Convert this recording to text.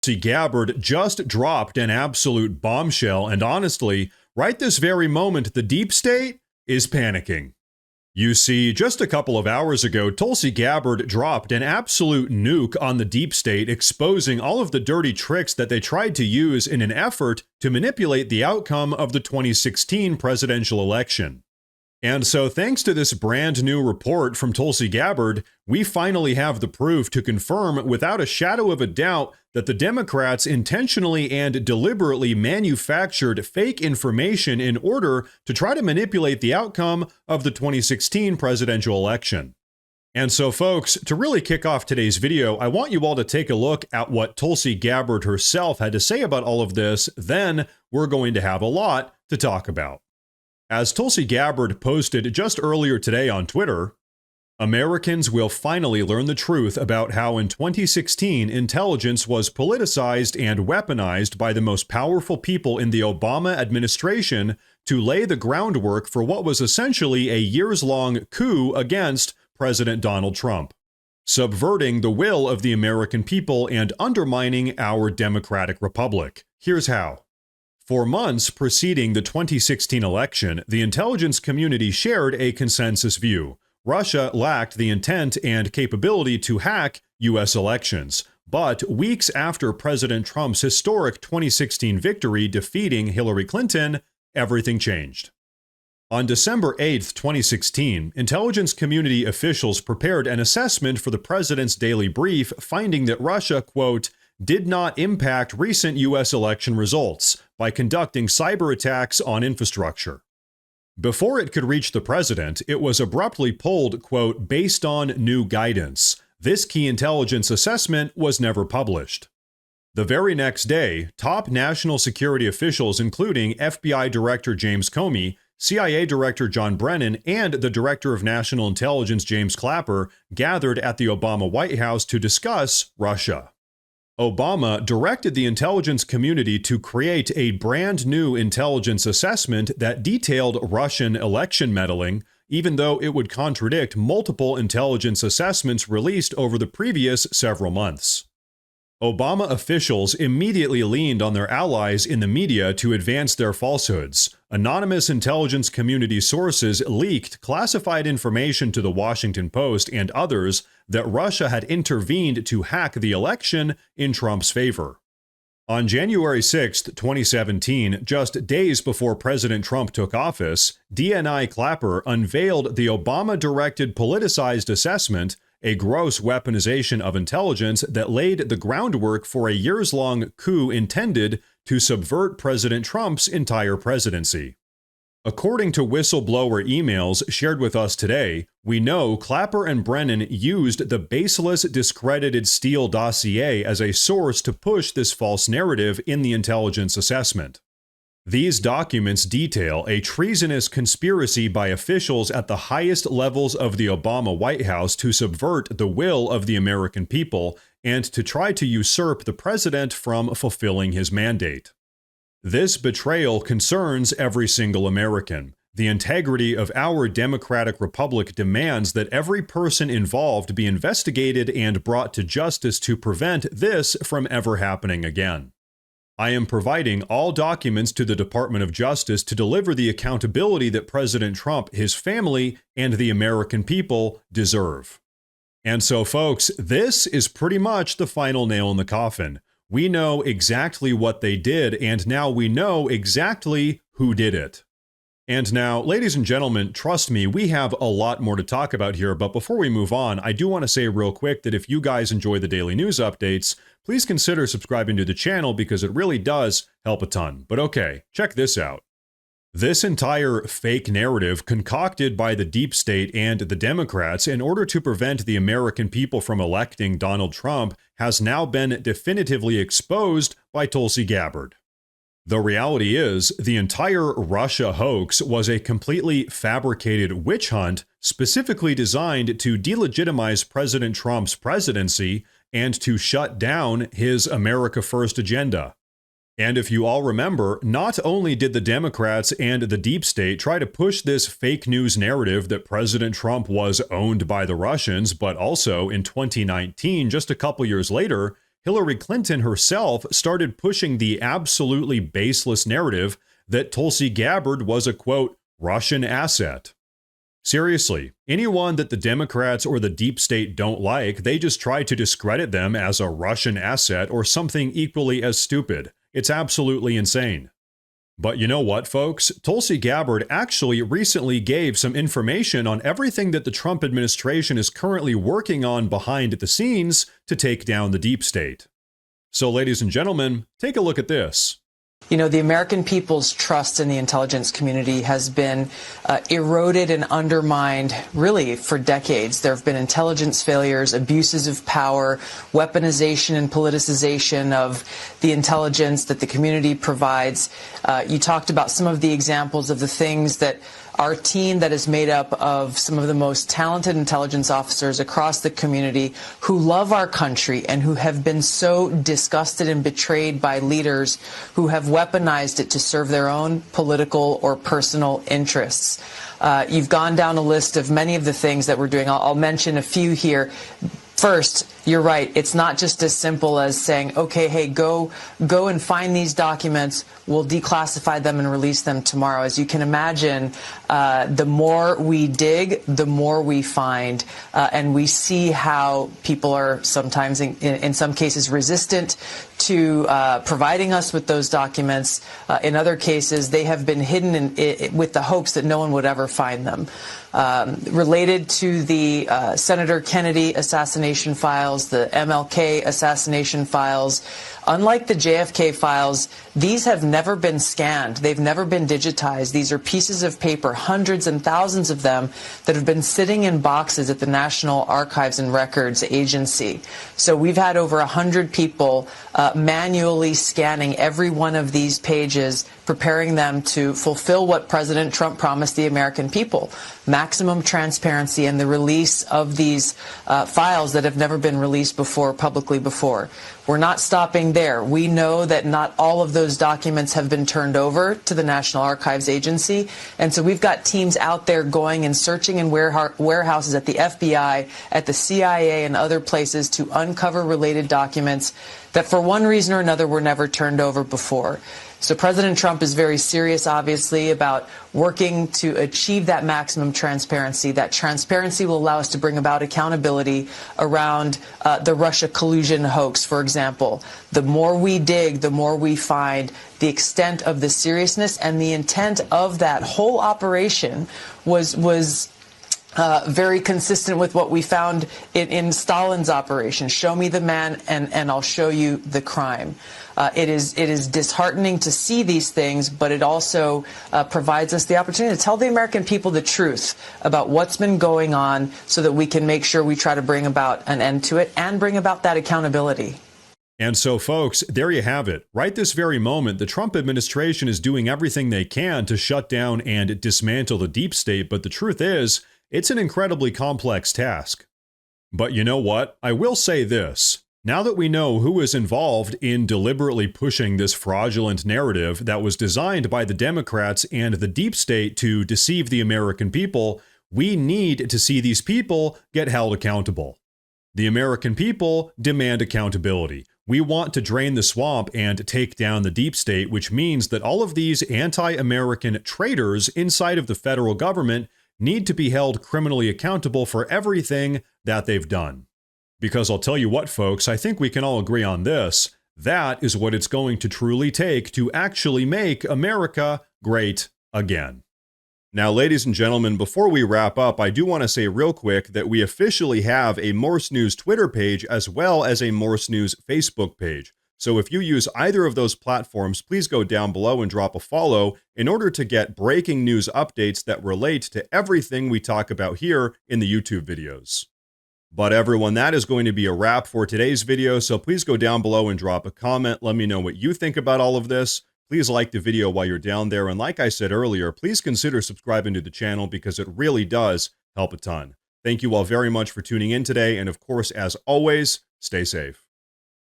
Tulsi Gabbard just dropped an absolute bombshell, and honestly, right this very moment, the deep state is panicking. You see, just a couple of hours ago, Tulsi Gabbard dropped an absolute nuke on the deep state, exposing all of the dirty tricks that they tried to use in an effort to manipulate the outcome of the 2016 presidential election. And so thanks to this brand new report from Tulsi Gabbard, we finally have the proof to confirm without a shadow of a doubt that the Democrats intentionally and deliberately manufactured fake information in order to try to manipulate the outcome of the 2016 presidential election. And so folks, to really kick off today's video, I want you all to take a look at what Tulsi Gabbard herself had to say about all of this. Then we're going to have a lot to talk about. As Tulsi Gabbard posted just earlier today on Twitter, Americans will finally learn the truth about how in 2016 intelligence was politicized and weaponized by the most powerful people in the Obama administration to lay the groundwork for what was essentially a years-long coup against President Donald Trump, subverting the will of the American people and undermining our democratic republic. Here's how. For months preceding the 2016 election, the intelligence community shared a consensus view. Russia lacked the intent and capability to hack U.S. elections. But weeks after President Trump's historic 2016 victory defeating Hillary Clinton, everything changed. On December 8, 2016, intelligence community officials prepared an assessment for the president's daily brief, finding that Russia, quote, did not impact recent U.S. election results by conducting cyber attacks on infrastructure. Before it could reach the president, it was abruptly pulled, quote, based on new guidance. This key intelligence assessment was never published. The very next day, top national security officials, including FBI Director James Comey, CIA Director John Brennan, and the Director of National Intelligence James Clapper, gathered at the Obama White House to discuss Russia. Obama directed the intelligence community to create a brand new intelligence assessment that detailed Russian election meddling, even though it would contradict multiple intelligence assessments released over the previous several months. Obama officials immediately leaned on their allies in the media to advance their falsehoods. Anonymous intelligence community sources leaked classified information to the Washington Post and others that Russia had intervened to hack the election in Trump's favor. On January 6, 2017, just days before President Trump took office, DNI Clapper unveiled the Obama-directed politicized assessment, a gross weaponization of intelligence that laid the groundwork for a years-long coup intended to subvert President Trump's entire presidency. According to whistleblower emails shared with us today, we know Clapper and Brennan used the baseless, discredited Steele dossier as a source to push this false narrative in the intelligence assessment. These documents detail a treasonous conspiracy by officials at the highest levels of the Obama White House to subvert the will of the American people and to try to usurp the president from fulfilling his mandate. This betrayal concerns every single American. The integrity of our democratic republic demands that every person involved be investigated and brought to justice to prevent this from ever happening again. I am providing all documents to the Department of Justice to deliver the accountability that President Trump, his family, and the American people deserve. And so, folks, this is pretty much the final nail in the coffin. We know exactly what they did, and now we know exactly who did it. And now, ladies and gentlemen, trust me, we have a lot more to talk about here, but before we move on, I do want to say real quick that if you guys enjoy the daily news updates, please consider subscribing to the channel because it really does help a ton. But okay, check this out. This entire fake narrative concocted by the deep state and the Democrats in order to prevent the American people from electing Donald Trump has now been definitively exposed by Tulsi Gabbard. The reality is, the entire Russia hoax was a completely fabricated witch hunt specifically designed to delegitimize President Trump's presidency and to shut down his America First agenda. And if you all remember, not only did the Democrats and the deep state try to push this fake news narrative that President Trump was owned by the Russians, but also in 2019, just a couple years later, Hillary Clinton herself started pushing the absolutely baseless narrative that Tulsi Gabbard was a, quote, Russian asset. Seriously, anyone that the Democrats or the deep state don't like, they just try to discredit them as a Russian asset or something equally as stupid. It's absolutely insane. But you know what, folks? Tulsi Gabbard actually recently gave some information on everything that the Trump administration is currently working on behind the scenes to take down the deep state. So, ladies and gentlemen, take a look at this. You know, the American people's trust in the intelligence community has been eroded and undermined really for decades. There have been intelligence failures, abuses of power, weaponization and politicization of the intelligence that the community provides. You talked about some of the examples of the things that our team that is made up of some of the most talented intelligence officers across the community who love our country and who have been so disgusted and betrayed by leaders who have weaponized it to serve their own political or personal interests. You've gone down a list of many of the things that we're doing. I'll mention a few here. First, you're right. It's not just as simple as saying, okay, hey, go and find these documents. We'll declassify them and release them tomorrow. As you can imagine, the more we dig, the more we find. And we see how people are sometimes, in some cases, resistant to providing us with those documents. In other cases, they have been hidden with the hopes that no one would ever find them. Related to the Senator Kennedy assassination files, the MLK assassination files, unlike the JFK files, these have never been scanned. They've never been digitized. These are pieces of paper, hundreds and thousands of them, that have been sitting in boxes at the National Archives and Records Agency. So we've had over 100 people manually scanning every one of these pages, preparing them to fulfill what President Trump promised the American people: maximum transparency and the release of these files that have never been released publicly before. We're not stopping there. We know that not all of those documents have been turned over to the National Archives Agency, and so we've got teams out there going and searching in warehouses at the FBI, at the CIA, and other places to uncover related documents that for one reason or another were never turned over before. So President Trump is very serious, obviously, about working to achieve that maximum transparency. That transparency will allow us to bring about accountability around the Russia collusion hoax, for example. The more we dig, the more we find. The extent of the seriousness and the intent of that whole operation was very consistent with what we found in Stalin's operation. Show me the man and I'll show you the crime. It is disheartening to see these things, but it also provides us the opportunity to tell the American people the truth about what's been going on so that we can make sure we try to bring about an end to it and bring about that accountability. And so, folks, there you have it. Right this very moment, the Trump administration is doing everything they can to shut down and dismantle the deep state, but the truth is, it's an incredibly complex task. But you know what? I will say this. Now that we know who is involved in deliberately pushing this fraudulent narrative that was designed by the Democrats and the deep state to deceive the American people, we need to see these people get held accountable. The American people demand accountability. We want to drain the swamp and take down the deep state, which means that all of these anti-American traitors inside of the federal government need to be held criminally accountable for everything that they've done. Because I'll tell you what, folks, I think we can all agree on this. That is what it's going to truly take to actually make America great again. Now, ladies and gentlemen, before we wrap up, I do want to say real quick that we officially have a Morse News Twitter page as well as a Morse News Facebook page. So if you use either of those platforms, please go down below and drop a follow in order to get breaking news updates that relate to everything we talk about here in the YouTube videos. But everyone, that is going to be a wrap for today's video, so please go down below and drop a comment. Let me know what you think about all of this. Please like the video while you're down there, and like I said earlier, please consider subscribing to the channel because it really does help a ton. Thank you all very much for tuning in today, and of course, as always, stay safe.